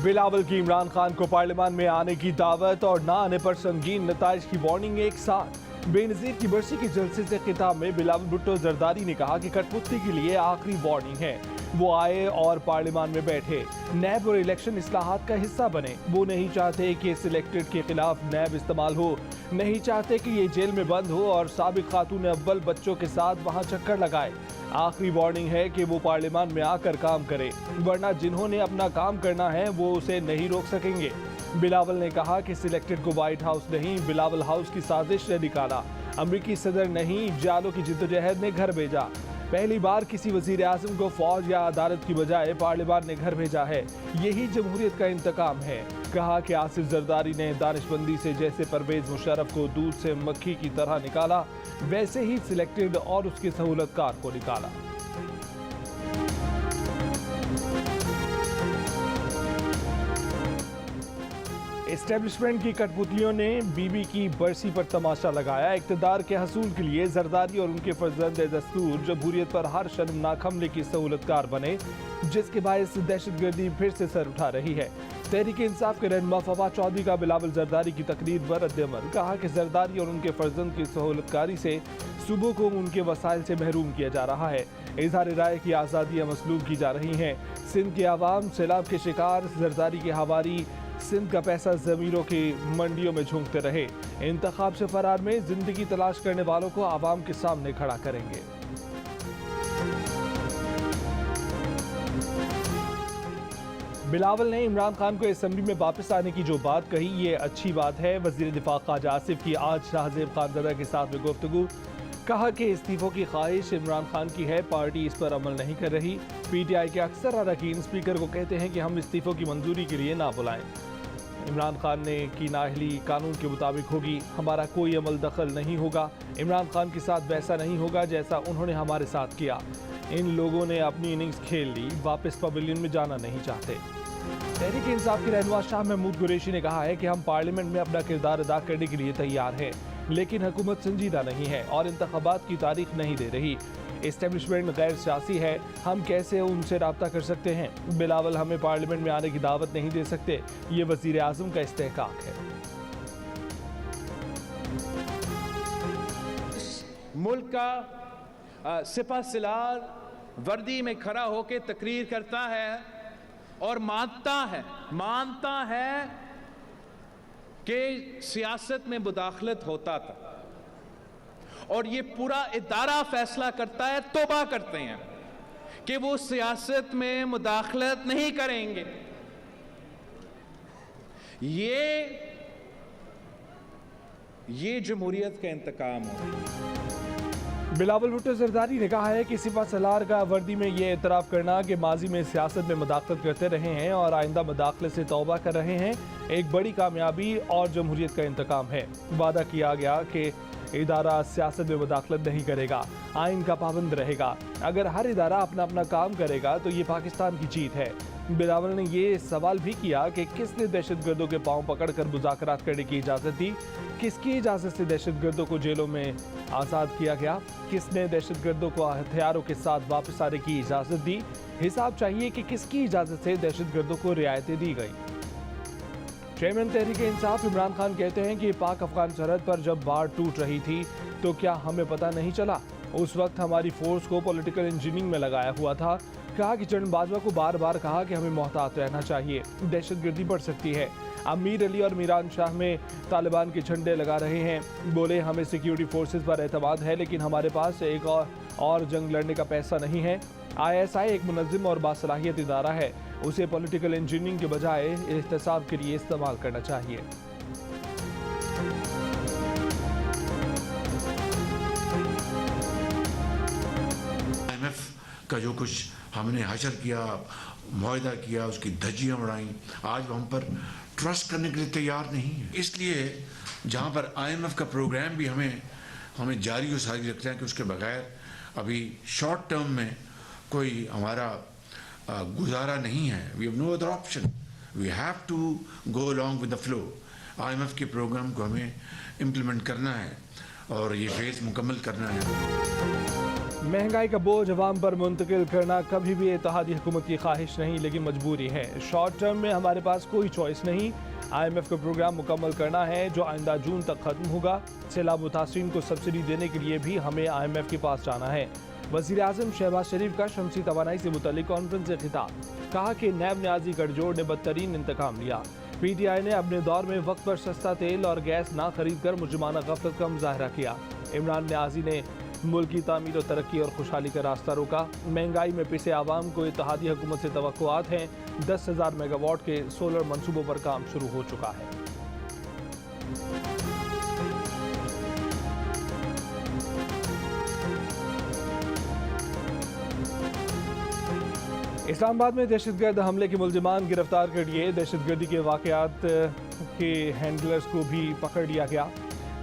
बिलावल की इमरान खान को पार्लियामान में आने की दावत और ना आने पर संगीन नताइज की वार्निंग एक साथ। बेनजीर की बरसी के जलसे से खिताब में बिलावल भुट्टो जरदारी ने कहा कि कठपुतली के लिए आखिरी वार्निंग है, वो आए और पार्लियामान में बैठे, नैब और इलेक्शन इस्लाहात का हिस्सा बने। वो नहीं चाहते कि सिलेक्टेड के खिलाफ नैब इस्तेमाल हो, नहीं चाहते कि ये जेल में बंद हो और साबिक खातून अव्वल बच्चों के साथ वहां चक्कर लगाए। आखिरी वार्निंग है कि वो पार्लियामान में आकर काम करे, वरना जिन्होंने अपना काम करना है वो उसे नहीं रोक सकेंगे। बिलावल ने कहा कि सिलेक्टेड को व्हाइट हाउस नहीं, बिलावल हाउस की साजिश ने निकाला। अमरीकी सदर नहीं, जालों की जिद्दोजहद ने घर भेजा। पहली बार किसी वजीर आजम को फौज या अदालत की बजाय पार्लियामान ने घर भेजा है। यही जमहूरियत का इंतकाम है। कहा कि आसिफ जरदारी ने दानिशबंदी से जैसे परवेज मुशर्रफ को दूध से मक्खी की तरह निकाला, वैसे ही सिलेक्टेड और उसके सहूलतकार को निकाला। एस्टेब्लिशमेंट की कठपुतलियों ने बीबी की बरसी पर तमाशा लगाया। इक्तदार के हसूल के लिए जरदारी और उनके फर्जंद दस्तूर जमहूरियत पर हर शर्मनाक हमले की सहूलतकार बने, जिसके बायस दहशतगर्दी फिर से सर उठा रही है। तहरीक इंसाफ के रहनुमा फवाद चौधरी का बिलावल जरदारी की तकरीर पर रद्द-ए-अमल। कहा कि जरदारी और उनके फर्जंद की सहूलतकारी से सूबों को उनके वसाइल से महरूम किया जा रहा है। इजहार राय की आज़ादियाँ मसलूब की जा रही हैं। सिंध के आवाम सैलाब के शिकार, जरदारी के हवारी सिंध का पैसा ज़मीरों की मंडियों में झोंकते रहे। इंतखाब से फरार में जिंदगी तलाश करने वालों को आवाम के सामने खड़ा करेंगे। बिलावल ने इमरान खान को असेंबली में वापस आने की जो बात कही, ये अच्छी बात है। वजीर दिफा ख्वाजा आसिफ की आज शाहजेब खानज़ादा के साथ में गुफ्तगू। कहा कि इस्तीफों की ख्वाहिश इमरान खान की है, पार्टी इस पर अमल नहीं कर रही। पीटीआई के अक्सर अरकान स्पीकर को कहते हैं कि हम इस्तीफों की मंजूरी के लिए ना बुलाएं। इमरान खान ने की नाअहली कानून के मुताबिक होगी, हमारा कोई अमल दखल नहीं होगा। इमरान खान के साथ वैसा नहीं होगा जैसा उन्होंने हमारे साथ किया। इन लोगों ने अपनी इनिंग्स खेल ली, वापस पवेलियन में जाना नहीं चाहते। तहरीक इंसाफ के रहनुमा शाह महमूद कुरैशी ने कहा है कि हम पार्लियामेंट में अपना किरदार अदा करने के लिए तैयार हैं, लेकिन हुकूमत संजीदा नहीं है और इंतखाबात की तारीख नहीं दे रही। एस्टेब्लिशमेंट गैर सियासी है, हम कैसे उनसे राब्ता कर सकते हैं। बिलावल हमें पार्लियामेंट में आने की दावत नहीं दे सकते, ये वजीर आजम का इस्तेहकाक है। मुल्क का सिपह सलार वर्दी में खड़ा होकर तकरीर करता है और मानता है कि सियासत में मुदाखलत होता था, और ये पूरा इदारा फैसला करता है, तौबा करते हैं कि वो सियासत में मुदाखलत नहीं करेंगे। ये जमहूरियत का इंतकाम है। बिलावल भुट्टो जरदारी ने कहा है कि सिपह सलार का वर्दी में ये एतराफ़ करना कि माजी में सियासत में मुदाखलत करते रहे हैं और आइंदा मुदाखलत से तौबा कर रहे हैं, एक बड़ी कामयाबी और जमहूरियत का इंतकाम है। वादा किया गया कि इदारा सियासत में मुदाखलत नहीं करेगा, आइन का पाबंद रहेगा। अगर हर इदारा अपना अपना काम करेगा तो ये पाकिस्तान की जीत है। बिलावल ने ये सवाल भी किया कि किसने दहशतगर्दों के पांव पकड़कर मुज़ाकरात करने की इजाज़त दी, किसकी इजाज़त से दहशतगर्दों को जेलों में आज़ाद किया गया, किसने दहशतगर्दों को हथियारों के साथ वापस आने की इजाज़त दी। हिसाब चाहिए कि किसकी इजाज़त से दहशतगर्दों को रियायतें दी गई। चेयरमैन तहरीक इंसाफ इमरान खान कहते हैं कि पाक अफगान सरहद पर जब बाढ़ टूट रही थी तो क्या हमें पता नहीं चला? उस वक्त हमारी फोर्स को पॉलिटिकल इंजीनियरिंग में लगाया हुआ था। कहा कि जनरल बाजवा को बार बार कहा कि हमें मोहतात रहना चाहिए, दहशतगर्दी बढ़ सकती है। अमीर अली और मीरान शाह में तालिबान के झंडे लगा रहे हैं। बोले हमें सिक्योरिटी फोर्सेस पर एतमाद है, लेकिन हमारे पास एक और जंग लड़ने का पैसा नहीं है। ISI एक मुनज़्ज़म और बासलाहियत इदारा है, उसे पॉलिटिकल इंजीनियरिंग के बजाय एहतसाब के लिए इस्तेमाल करना चाहिए। IMF का जो कुछ हमने हासिल किया, मुआहदा किया, उसकी धज्जियाँ उड़ाई, आज हम पर ट्रस्ट करने के लिए तैयार नहीं है। इसलिए जहाँ पर IMF का प्रोग्राम भी हमें जारी और सारी रखना है कि उसके बगैर अभी शॉर्ट टर्म में कोई हमारा गुजारा नहीं है। We have no other option, we have to go along with the flow. IMF के प्रोग्राम को हमें इम्प्लीमेंट करना है और ये फेज मुकम्मल करना है। महंगाई का बोझ अवाम पर मुंतकिल करना कभी भी इत्तेहादी हुकूमत की ख्वाहिश नहीं, लेकिन मजबूरी है। शॉर्ट टर्म में हमारे पास कोई चॉइस नहीं। IMF का प्रोग्राम मुकम्मल करना है जो आइंदा जून तक खत्म होगा। सैलाब मुतासरीन को सब्सिडी देने के लिए भी हमें IMF के पास जाना है। वज़ीर आज़म शहबाज शरीफ का शमसी तवानाई से मुतल्लिक कॉन्फ्रेंस से खिताब, कहा कि नैब न्याजी गठजोड़ ने बदतरीन इंतकाम लिया। PTI ने अपने दौर में वक्त पर सस्ता तेल और गैस ना खरीद कर मुजरिमाना गफलत का मुजाहरा किया। इमरान न्याजी ने मुल्क की तामीर और तरक्की और खुशहाली का रास्ता रोका। महंगाई में पिसे आवाम को इत्तेहादी हुकूमत से तवक्कुआत हैं। 10,000 मेगावाट के सोलर मंसूबों पर काम शुरू हो चुका है। इस्लामाबाद में दहशतगर्द हमले के मुल्जिमान गिरफ्तार कर लिए। दहशतगर्दी के वाक़यात के हैंडलर्स को भी पकड़ लिया गया।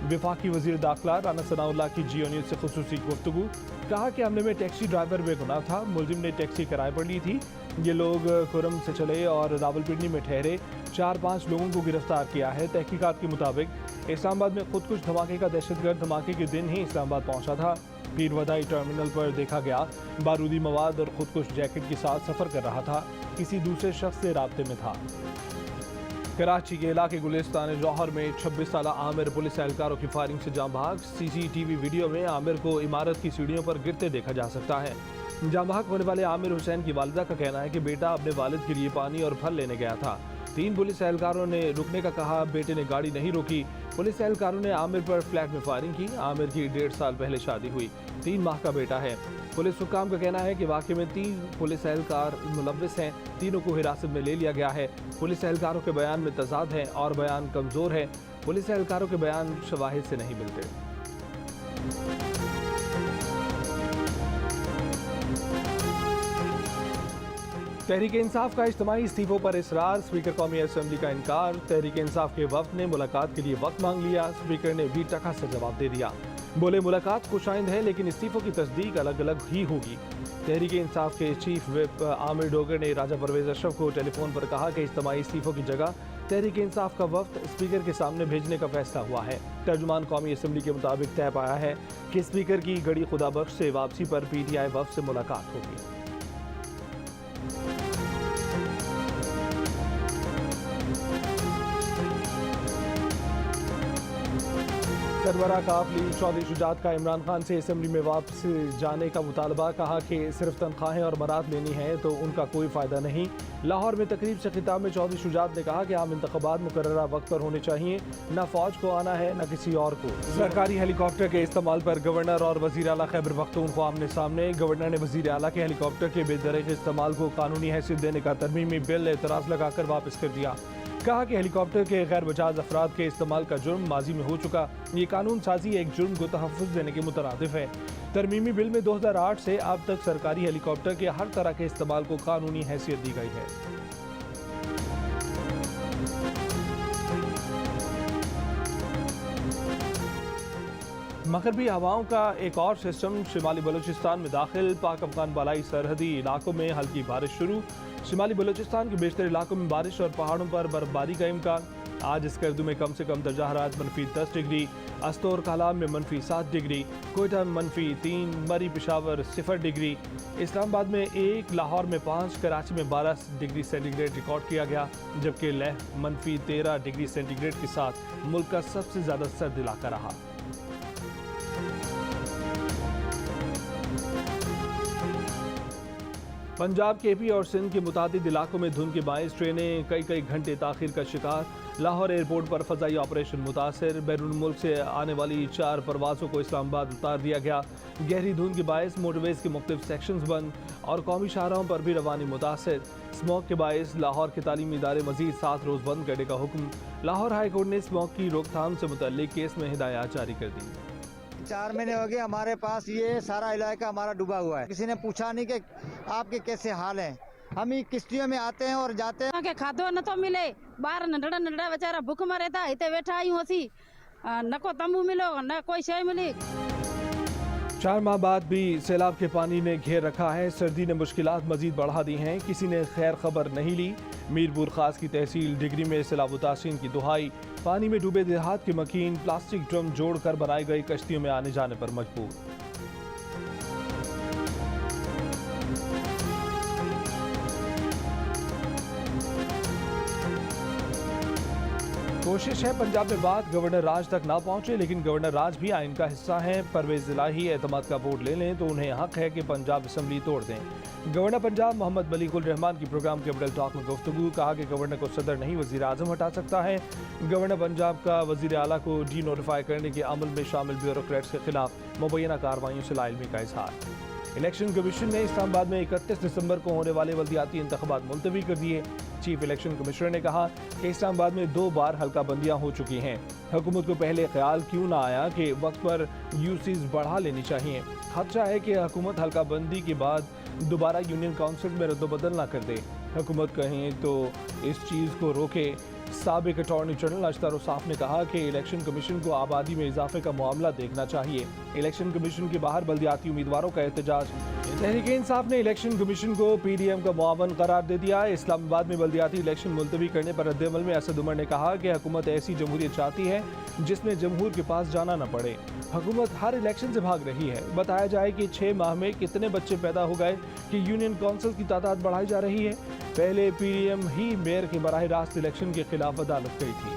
वफाकी वज़ीर दाखिला राना सनाउल्लाह की जियो न्यूज़ से खुसूसी गुफ्तगू, कहा कि हमले में टैक्सी ड्राइवर बेगुनाह था। मुलजिम ने टैक्सी किराए पर ली थी। ये लोग खुरम से चले और रावलपिंडी में ठहरे। 4-5 लोगों को गिरफ्तार किया है। तहकीकात के मुताबिक इस्लामाबाद में खुदकुश धमाके का दहशतगर्द धमाके के दिन ही इस्लामाबाद पहुंचा था। पीर वदाई टर्मिनल पर देखा गया बारूदी मवाद और खुदकुश जैकेट के साथ सफ़र कर रहा था। किसी दूसरे शख्स से राब्ते में था। कराची के इलाके गुलिस्तान जौहर में 26 साला आमिर पुलिस एहलकारों की फायरिंग से जाँ भाग। CCTV वीडियो में आमिर को इमारत की सीढ़ियों पर गिरते देखा जा सकता है। जाँ भाग होने वाले आमिर हुसैन की वालिदा का कहना है कि बेटा अपने वालिद के लिए पानी और फल लेने गया था। 3 पुलिस एहलकारों ने रुकने का कहा, बेटे ने गाड़ी नहीं रोकी। पुलिस एहलकारों ने आमिर पर फ्लैट में फायरिंग की। आमिर की 1.5 साल पहले शादी हुई, 3 माह का बेटा है। पुलिस हुक्काम का कहना है कि वाक़े में 3 पुलिस एहलकार मुलव्विस हैं। तीनों को हिरासत में ले लिया गया है। पुलिस एहलकारों के बयान में तजाद है और बयान कमज़ोर है। पुलिस एहलकारों के बयान शवाहिद से नहीं मिलते। तहरीक इंसाफ का इज्तिमाई इस्तीफों पर इसरार। स्पीकर कौमी असम्बली का इनकार। तहरीक इंसाफ के वफ्द ने मुलाकात के लिए वक्त मांग लिया। स्पीकर ने भी टका से जवाब दे दिया। बोले मुलाकात खुशाइंद है लेकिन इस्तीफों की तस्दीक अलग अलग ही होगी। तहरीक इंसाफ के चीफ विप आमिर डोगर ने राजा परवेज अशरफ को टेलीफोन पर कहा कि इज्तिमाई इस्तीफों की जगह तहरीक इंसाफ का वफ्द स्पीकर के सामने भेजने का फैसला हुआ है। तर्जुमान कौमी असम्बली के मुताबिक तय पाया है कि स्पीकर की गड़ी खुदाबख्श से वापसी पर PTI वफ्द से मुलाकात होगी। सरबराह काफली चौधरी शुजात का इमरान खान से असम्बली में वापस जाने का मुतालबा। कहा कि सिर्फ तनख्वाहें और मराद लेनी है तो उनका कोई फ़ायदा नहीं। लाहौर में तकरीब से खिताब में चौधरी शुजात ने कहा कि आम इंतखाबात मुकर्ररा वक्त पर होने चाहिए। न फ़ौज को आना है न किसी और को। सरकारी हेलीकॉप्टर के इस्तेमाल पर गवर्नर और वज़ीर आला खैबर पख्तूनख्वा आमने सामने। गवर्नर ने वज़ीर आला के हेलीकॉप्टर के बेदरीग इस्तेमाल को कानूनी हैसियत देने का तरमीमी बिल एतराज़ लगाकर वापस कर दिया। कहा कि हेलीकॉप्टर के गैर बजाज अफराद के इस्तेमाल का जुर्म माजी में हो चुका। ये कानून साजी एक जुर्म को तहफ़्फ़ुज़ देने के मुतरादिफ है। तरमीमी बिल में 2008 से अब तक सरकारी हेलीकॉप्टर के हर तरह के इस्तेमाल को कानूनी हैसियत दी गई है। मगरबी हवाओं का एक और सिस्टम शिमाली बलूचिस्तान में दाखिल। पाक अफगान बालाई सरहदी इलाकों में हल्की बारिश शुरू। शिमाली बलूचिस्तान के बेशतर इलाकों में बारिश और पहाड़ों पर बर्फबारी का इम्कान। आज स्कर्दू में कम से कम दर्जा हरारत -10 डिग्री, अस्तोर कालाम में -7 डिग्री, कोयटा में -3, मरी पेशावर 0 डिग्री, इस्लामाबाद में 1, लाहौर में 5, कराची में 12 डिग्री सेंटीग्रेड रिकॉर्ड किया गया। जबकि लेह -13 डिग्री सेंटीग्रेड के साथ मुल्क का सबसे ज़्यादा सर्द इलाका रहा। पंजाब, KP और सिंध के मुतादिद इलाकों में धुंध के बायस ट्रेनें कई घंटे ताखीर का शिकार। लाहौर एयरपोर्ट पर फ़ज़ाई ऑपरेशन मुतासर। बैरून मुल्क से आने वाली 4 परवाज़ों को इस्लामाबाद उतार दिया गया। गहरी धुंध के बायस मोटरवेज़ के मुख्तलिफ सेक्शंस बंद और कौमी शाहराहों पर भी रवानी मुतासर। स्मोक के बायस लाहौर के तालीमी इदारे मज़ीद 7 रोज़ बंद करने का हुक्म। लाहौर हाई कोर्ट ने स्मोक की रोकथाम से मुतल्लिक केस में हिदायत जारी कर दी। 4 महीने हो गए हमारे पास ये सारा इलाका हमारा डूबा हुआ है। किसी ने पूछा नहीं कि आपके कैसे हाल हैं। हम ही किश्तियों में आते हैं और जाते हैं। के खाधो न तो मिले, बार नंढड़ा बेचारा भूख मरे था। इते बैठा आयूं असी, न को तंबू मिलो न कोई शय मिली। 4 माह बाद भी सैलाब के पानी ने घेर रखा है। सर्दी ने मुश्किलात मजीद बढ़ा दी हैं। किसी ने खैर खबर नहीं ली। मीरपुर खास की तहसील डिगरी में सैलाब मुतासिरीन की दुहाई। पानी में डूबे देहात के मकीन प्लास्टिक ड्रम जोड़कर बनाई गई कश्तियों में आने जाने पर मजबूर। कोशिश है पंजाब में बात गवर्नर राज तक ना पहुंचे, लेकिन गवर्नर राज भी आइन का हिस्सा हैं। परवेज इलाही एतमाद का वोट ले लें तो उन्हें हक है कि पंजाब असम्बली तोड़ दें। गवर्नर पंजाब मोहम्मद मलिकुल रहमान की प्रोग्राम कैपिटल टॉक में गुफ्तगू, कहा कि गवर्नर को सदर नहीं वजीर आजम हटा सकता है। गवर्नर पंजाब का वजीर आला को डी नोटिफाई करने के अमल में शामिल ब्यूरोक्रेट्स के खिलाफ मुबैना कार्रवाइयों से लाइलमी का इजहार। इलेक्शन कमीशन ने इस्लामाबाद में 31 दिसंबर को होने वाले बल्दियाती इंतखाबात मुलतवी कर दिए। चीफ इलेक्शन कमिश्नर ने कहा कि इस्लामाबाद में 2 बार हल्का बंदियां हो चुकी हैं। हुकूमत को पहले ख्याल क्यों ना आया कि वक्त पर यूसीज बढ़ा लेनी चाहिए। खदशा है कि हुकूमत हल्का बंदी के बाद दोबारा यूनियन काउंसिल में रद्दबदल ना कर दे। हुकूमत कहें तो इस चीज़ को रोके। साबिक अटॉर्नी जनरल अशतर उसाफ ने कहा कि इलेक्शन कमीशन को आबादी में इजाफे का मामला देखना चाहिए। इलेक्शन कमीशन के बाहर बल्दियाती उम्मीदवारों का एहतजाज। तहरीक इंसाफ ने इलेक्शन कमीशन को पीडीएम का मुआवन करार दे दिया। इस्लामाबाद में बल्दियाती इलेक्शन मुलतवी करने पर रद्दअमल में असद उमर ने कहा कि हुकूमत ऐसी जमहूरियत चाहती है जिसमें जमहूर के पास जाना न पड़े। हुकूमत हर इलेक्शन से भाग रही है। बताया जाए कि 6 माह में कितने बच्चे पैदा हो गए कि यूनियन काउंसिल की तादाद बढ़ाई जा रही है। पहले पीडीएम ही मेयर के बराह रास्त इलेक्शन के खिलाफ अदालत गई थी।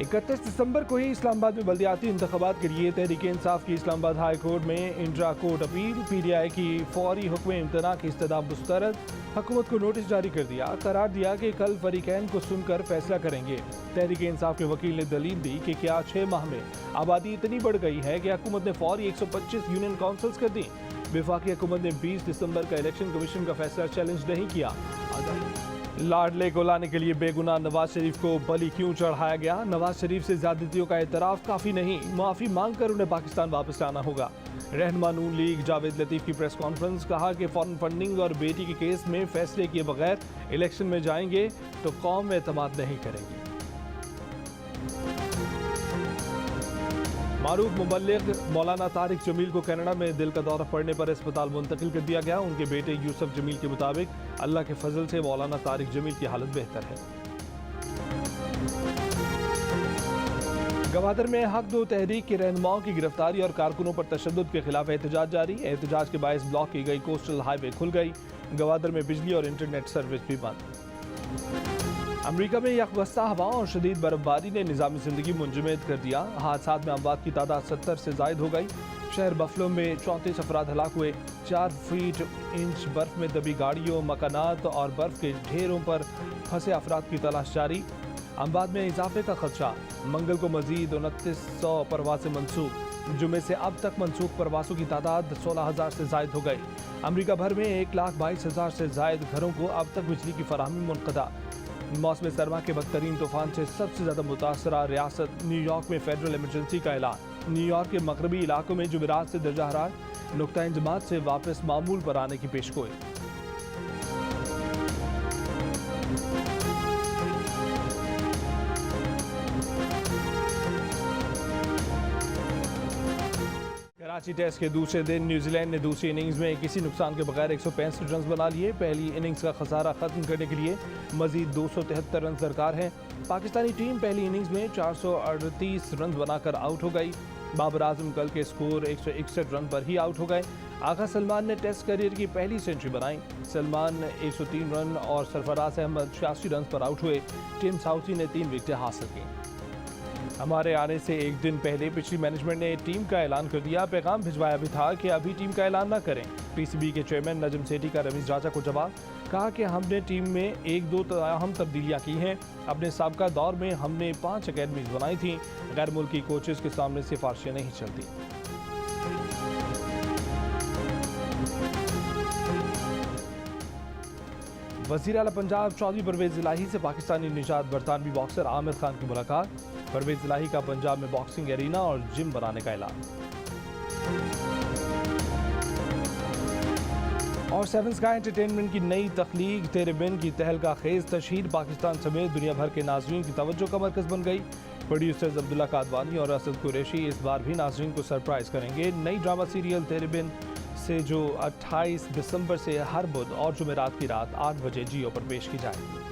31 दिसंबर को ही इस्लामाबाद में बल्दियाती इंतखाबात के लिए तहरीक इंसाफ की इस्लामाबाद हाई कोर्ट में इंट्रा कोर्ट अपील। पीडीआई की फौरी हुक्म इम्तना की इस्तदा मुस्तरद। हुकूमत को नोटिस जारी कर दिया। करार दिया कि कल फरीकैन को सुनकर फैसला करेंगे। तहरीक इंसाफ के वकील ने दलील दी कि क्या 6 माह में आबादी इतनी बढ़ गई है कि हुकूमत ने फौरी 125 यूनियन काउंसिल्स कर दी। वफाकी हुकूमत ने 20 दिसंबर का इलेक्शन कमीशन का फैसला चैलेंज नहीं किया। लाडले को लाने के लिए बेगुनाह नवाज शरीफ को बलि क्यों चढ़ाया गया। नवाज शरीफ से ज्यादतियों का एतराफ काफ़ी नहीं, माफ़ी मांग कर उन्हें पाकिस्तान वापस लाना होगा। रहनुमा नून लीग जावेद लतीफ़ की प्रेस कॉन्फ्रेंस, कहा कि फॉरेन फंडिंग और बेटी के केस में फैसले किए बगैर इलेक्शन में जाएंगे तो कौम में एतमाद नहीं करेगी। मारूफ मुबल्लिग मौलाना तारिक जमील को कनाडा में दिल का दौरा पड़ने पर अस्पताल मुंतकिल कर दिया गया। उनके बेटे यूसुफ जमील के मुताबिक अल्लाह के फजल से मौलाना तारिक जमील की हालत बेहतर है। गवादर में हक दो तहरीक के रहनुमाओं की गिरफ्तारी और कारकुनों पर तशद्दुद के खिलाफ एहतजाज जारी। एहतजाज के बायस ब्लॉक की गई कोस्टल हाईवे खुल गई। गवादर में बिजली और इंटरनेट सर्विस भी बंद। अमेरिका में यकबस्ता हवाओं और शदीद बर्फबारी ने निज़ामी ज़िंदगी मुंजमद कर दिया। हादसात में अमवात की तादाद 70 से ज़ायद हो गई। शहर बफलो में 34 अफराद हलाक हुए। 4 फीट इंच बर्फ में दबी गाड़ियों, मकानात और बर्फ के ढेरों पर फंसे अफराद की तलाश जारी। अमवात में इजाफे का खदशा। मंगल को मजीद 2900 परवासें मनसूख। जुमे से अब तक मनसूख परवासों की तादाद 16,000 से ज़ायद हो गई। अमरीका भर में 1,22,000 से ज़ायद घरों को अब तक बिजली की फराहमी मुनक़दा। मौसम सरमा के बदतरीन तूफान से सबसे ज़्यादा मुतासरा रियासत न्यूयॉर्क में फेडरल इमरजेंसी का ऐलान। न्यूयॉर्क के मगरबी इलाकों में जुमेरात से दर्जा हरारत नुक्ता इंजमात से वापस मामूल पर आने की पेशगोई। कराची टेस्ट के दूसरे दिन न्यूजीलैंड ने दूसरी इनिंग्स में किसी नुकसान के बगैर 165 रन बना लिए। पहली इनिंग्स का खसारा खत्म करने के लिए मजीद 273 रन दरकार हैं। पाकिस्तानी टीम पहली इनिंग्स में 438 रन बनाकर आउट हो गई। बाबर आजम कल के स्कोर 161 रन पर ही आउट हो गए। आगा सलमान ने टेस्ट करियर की पहली सेंचुरी बनाई। सलमान 103 रन और सरफराज अहमद 86 रन पर आउट हुए। टिम साउथी ने 3 विकेटें हासिल की। हमारे आने से एक दिन पहले पिछली मैनेजमेंट ने टीम का ऐलान कर दिया। पैगाम भिजवाया भी था कि अभी टीम का ऐलान ना करें। पीसीबी के चेयरमैन नजम सेठी का रमीज राजा को जवाब, कहा कि हमने टीम में 1-2 अहम तब्दीलियां की हैं। अपने साबका दौर में हमने 5 अकेडमीज बनाई थी। गैर मुल्की कोचेस के सामने सिफारिशें नहीं चलती। वज़ीर आला पंजाब चौधरी परवेज इलाही से पाकिस्तानी निजात बरतानवी बॉक्सर आमिर खान की मुलाकात। परवेज इलाही का पंजाब में बॉक्सिंग एरिना और जिम बनाने का ऐलान। और सेवन स्काई एंटरटेनमेंट की नई तख्लीक तेरे बिन की तहलका खेज तशहीर पाकिस्तान समेत दुनिया भर के नाजरीन की तवज्जो का मरकज बन गई। प्रोड्यूसर्स अब्दुल्ला कादवानी और असद कुरैशी इस बार भी नाजरीन को सरप्राइज करेंगे। नई ड्रामा सीरियल तेरे बिन से जो 28 दिसंबर से हर बुध और जुमेरात की रात 8 बजे जियो पर पेश की जाएगी।